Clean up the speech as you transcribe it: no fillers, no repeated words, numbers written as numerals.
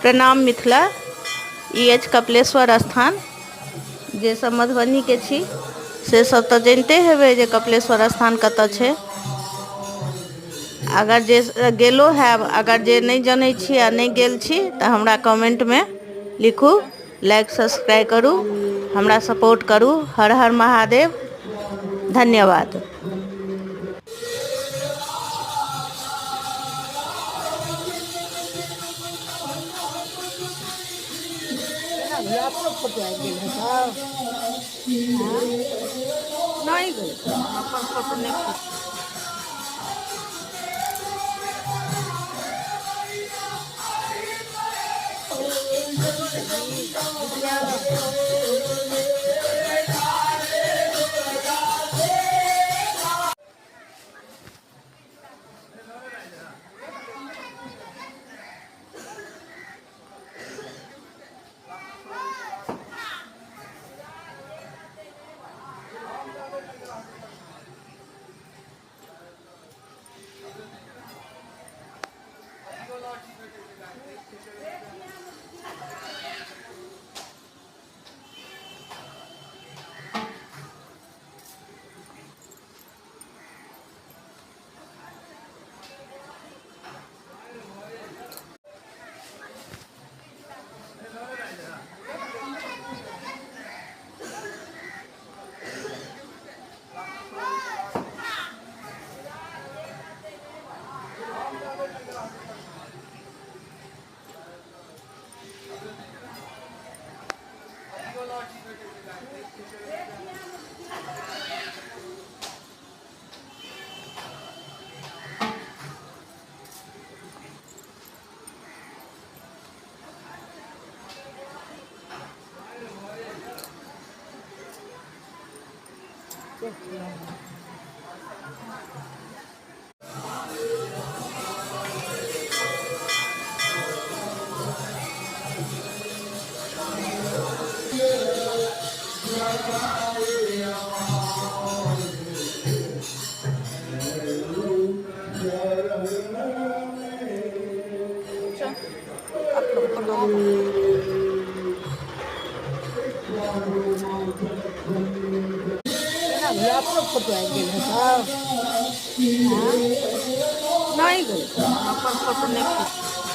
प्रणाम मिथिला। ई अछि कपिलेश्वर स्थान। जे सब मधुबनी के छी से सब तऽ जानते हेबै जे कपिलेश्वर स्थान कतऽ छै। अगर जे गेलो हैब, अगर जे नहि जनै छी आ नहि गेल छी तऽ हमरा कमेंटमे लिखू, लाइक सब्सक्राइब करू, हमरा सपोर्ट करू। हर हर महादेव। धन्यवाद। भैया अपनो फोटो आबि गेल है सब। नहीं गई, हम अपन फोटो नहीं खींच। अपनो फोटो भैया अपनो फोटो आबि गेल है सब। नहीं गई, हम अपन फोटो नहीं खींच।